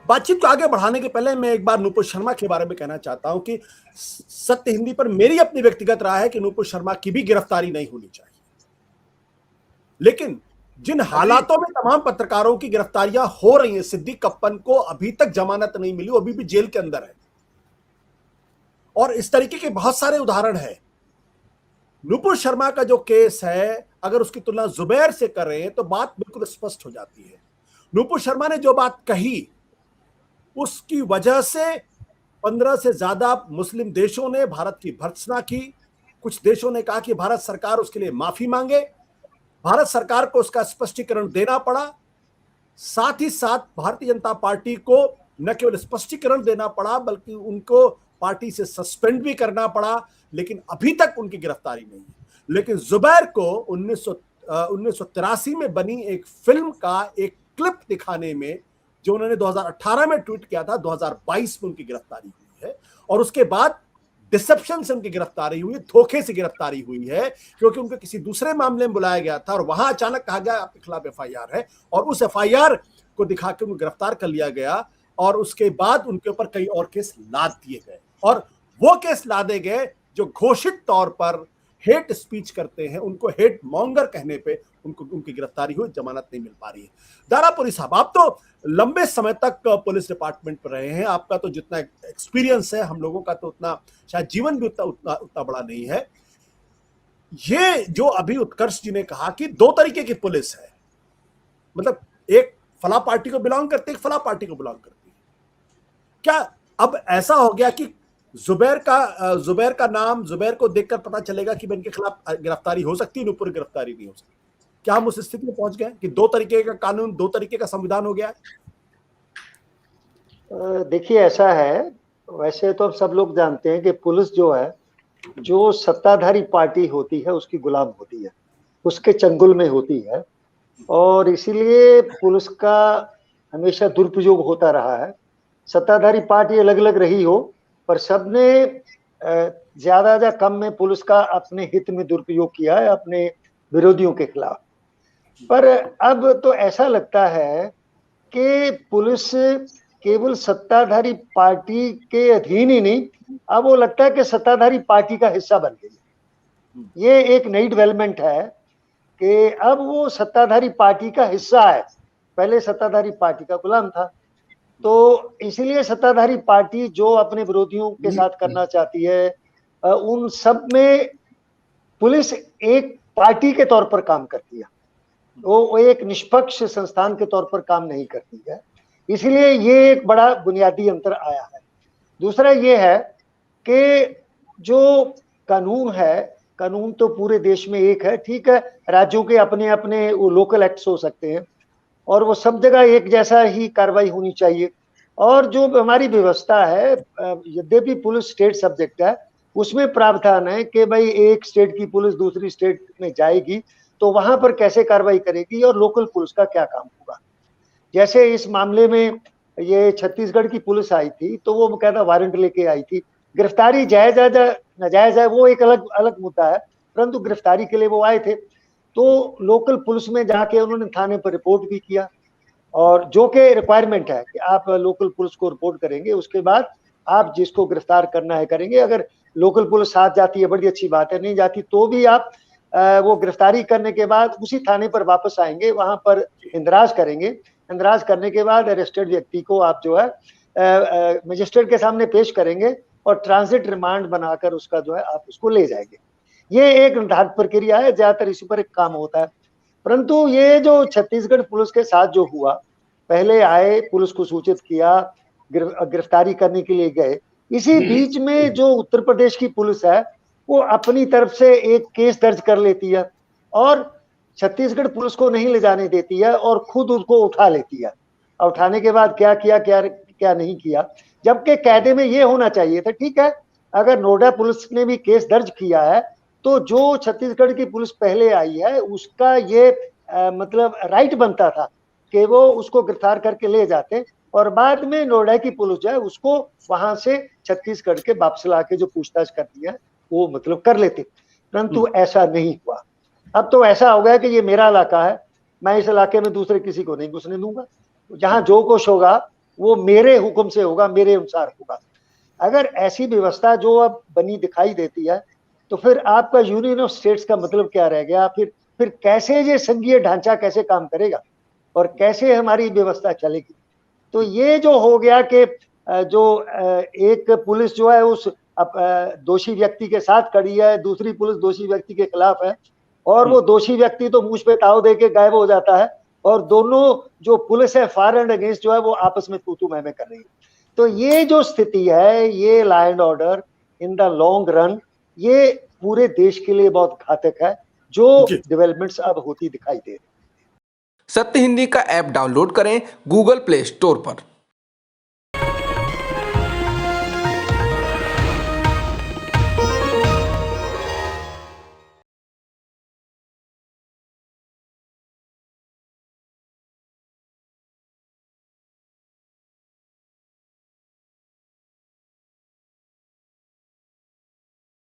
बातचीत को आगे बढ़ाने के पहले मैं एक बार नूपुर शर्मा के बारे में कहना चाहता हूं कि सत्य हिंदी पर मेरी अपनी व्यक्तिगत राय है कि नूपुर शर्मा की भी गिरफ्तारी नहीं होनी चाहिए, लेकिन जिन हालातों में तमाम पत्रकारों की गिरफ्तारियां हो रही हैं, सिद्दीक कप्पन को अभी तक जमानत नहीं मिली, वो अभी भी जेल के अंदर है, और इस तरीके के बहुत सारे उदाहरण हैं। नूपुर शर्मा का जो केस है, अगर उसकी तुलना जुबैर से करें तो बात बिल्कुल स्पष्ट हो जाती है। नूपुर शर्मा ने जो बात कही, उसकी वजह से 15 से ज्यादा मुस्लिम देशों ने भारत की भर्त्सना की। कुछ देशों ने कहा कि भारत सरकार उसके लिए माफी मांगे, भारत सरकार को उसका स्पष्टीकरण देना पड़ा। साथ ही साथ भारतीय जनता पार्टी को न केवल स्पष्टीकरण देना पड़ा, बल्कि उनको पार्टी से सस्पेंड भी करना पड़ा, लेकिन अभी तक उनकी गिरफ्तारी नहीं है। लेकिन जुबैर को 1983 में बनी एक फिल्म का एक क्लिप दिखाने में, जो उन्होंने 2018 में ट्वीट किया था, 2022 में उनकी गिरफ्तारी हुई है, और उसके बाद डिसेप्शन से उनकी गिरफ्तारी हुई, धोखे से गिरफ्तारी हुई है, क्योंकि उनको किसी दूसरे मामले में बुलाया गया था और वहां अचानक कहा गया आपके खिलाफ एफआईआर है, और उस एफआईआर को दिखा के उनको गिरफ्तार कर लिया गया, और उसके बाद उनके ऊपर कई और केस लाद दिए गए, और वो केस लादे गए जो घोषित तौर पर हेट स्पीच करते हैं, उनको हेट मॉन्गर कहने पे उनको उनकी गिरफ्तारी हुई, जमानत नहीं मिल पा रही है। दारापुरी साहब, आप तो लंबे समय तक पुलिस डिपार्टमेंट पर रहे हैं, आपका तो जितना एक्सपीरियंस है, हम लोगों का तो उतना शायद जीवन भी उतना बड़ा नहीं है। ये जो अभी उत्कर्ष जी ने कहा कि दो तरीके की पुलिस है, मतलब एक फला पार्टी को बिलोंग करती है, एक फला पार्टी को बिलोंग करती है, क्या अब ऐसा हो गया कि जुबैर का नाम, जुबैर को देखकर पता चलेगा कि इनके खिलाफ गिरफ्तारी हो सकती है, ऊपर गिरफ्तारी नहीं हो सकती? क्या हम उस स्थिति में पहुंच गए कि दो तरीके का कानून, दो तरीके का संविधान हो गया है? देखिए, ऐसा है, वैसे तो सब लोग जानते हैं कि पुलिस जो है, जो सत्ताधारी पार्टी होती है उसकी गुलाम होती है, उसके चंगुल में होती है, और इसीलिए पुलिस का हमेशा दुरुपयोग होता रहा है। सत्ताधारी पार्टी अलग अलग रही हो, पर सबने ज्यादा या कम में पुलिस का अपने हित में दुरुपयोग किया है, अपने विरोधियों के खिलाफ। पर अब तो ऐसा लगता है कि पुलिस केवल सत्ताधारी पार्टी के अधीन ही नहीं, अब वो लगता है कि सत्ताधारी पार्टी का हिस्सा बन गई है। ये एक नई डेवलपमेंट है कि अब वो सत्ताधारी पार्टी का हिस्सा है, पहले सत्ताधारी पार्टी का गुलाम था। तो इसीलिए सत्ताधारी पार्टी जो अपने विरोधियों के साथ करना चाहती है, उन सब में पुलिस एक पार्टी के तौर पर काम करती है, वो एक निष्पक्ष संस्थान के तौर पर काम नहीं करती है। इसलिए ये एक बड़ा बुनियादी अंतर आया है। दूसरा ये है कि जो कानून है, कानून तो पूरे देश में एक है, ठीक है, राज्यों के अपने अपने वो लोकल एक्ट्स हो सकते हैं, और वो सब जगह एक जैसा ही कार्रवाई होनी चाहिए। और जो हमारी व्यवस्था है, यद्यपि पुलिस स्टेट सब्जेक्ट है, उसमें प्रावधान है कि भाई एक स्टेट की पुलिस दूसरी स्टेट में जाएगी तो वहां पर कैसे कार्रवाई करेगी और लोकल पुलिस का क्या काम होगा। जैसे इस मामले में ये छत्तीसगढ़ की पुलिस आई थी, तो वो कहता वारंट लेके आई थी। गिरफ्तारी जायज है नाजायज है वो एक अलग अलग मुद्दा है, परंतु गिरफ्तारी के लिए वो आए थे। तो लोकल पुलिस में जाके उन्होंने थाने पर रिपोर्ट भी किया, और जो कि रिक्वायरमेंट है कि आप लोकल पुलिस को रिपोर्ट करेंगे, उसके बाद आप जिसको गिरफ्तार करना है करेंगे। अगर लोकल पुलिस साथ जाती है बड़ी अच्छी बात है, नहीं जाती तो भी आप वो गिरफ्तारी करने के बाद उसी थाने पर वापस आएंगे, वहां पर इंदराज करेंगे। इंदराज करने के बाद अरेस्टेड व्यक्ति को आप जो है मजिस्ट्रेट के सामने पेश करेंगे, और ट्रांजिट रिमांड बनाकर उसका जो है आप उसको ले जाएंगे। ये एक निर्धारित प्रक्रिया है, ज्यादातर इसी पर एक काम होता है। परंतु ये जो छत्तीसगढ़ पुलिस के साथ जो हुआ, पहले आए, पुलिस को सूचित किया, गिरफ्तारी करने के लिए गए, इसी बीच में जो उत्तर प्रदेश की पुलिस है वो अपनी तरफ से एक केस दर्ज कर लेती है, और छत्तीसगढ़ पुलिस को नहीं ले जाने देती है, और खुद उसको उठा लेती है। और उठाने के बाद क्या किया क्या क्या नहीं किया, जबकि कायदे में ये होना चाहिए था, ठीक है, अगर नोएडा पुलिस ने भी केस दर्ज किया है तो जो छत्तीसगढ़ की पुलिस पहले आई है उसका ये मतलब राइट बनता था कि वो उसको गिरफ्तार करके ले जाते, और बाद में नोएडा की पुलिस जो है उसको वहां से छत्तीसगढ़ के वापस ला के जो पूछताछ करती है वो मतलब कर लेते। परंतु ऐसा नहीं हुआ। अब तो ऐसा हो गया कि ये मेरा इलाका है, मैं इस इलाके में दूसरे किसी को नहीं घुसने दूंगा, जहां जो कुछ होगा वो मेरे हुक्म से होगा, मेरे अनुसार होगा। अगर ऐसी व्यवस्था जो अब बनी दिखाई देती है, तो फिर आपका यूनियन ऑफ स्टेट्स का मतलब क्या रह गया? फिर कैसे ये संघीय ढांचा कैसे काम करेगा और कैसे हमारी व्यवस्था चलेगी? तो ये जो हो गया कि जो एक पुलिस जो है उस दोषी व्यक्ति के साथ खड़ी है, दूसरी पुलिस दोषी व्यक्ति के खिलाफ है, और वो दोषी व्यक्ति तो मुझ पे ताव दे के गायब हो जाता है, और दोनों जो पुलिस है फायर एंड अगेंस्ट जो है वो आपस में तू मैं कर रही है। तो ये जो स्थिति है, ये law and order in the long run, ये पूरे देश के लिए बहुत घातक है, जो डेवलपमेंट्स अब होती दिखाई दे रही। सत्य हिंदी का ऐप डाउनलोड करें गूगल प्ले स्टोर पर।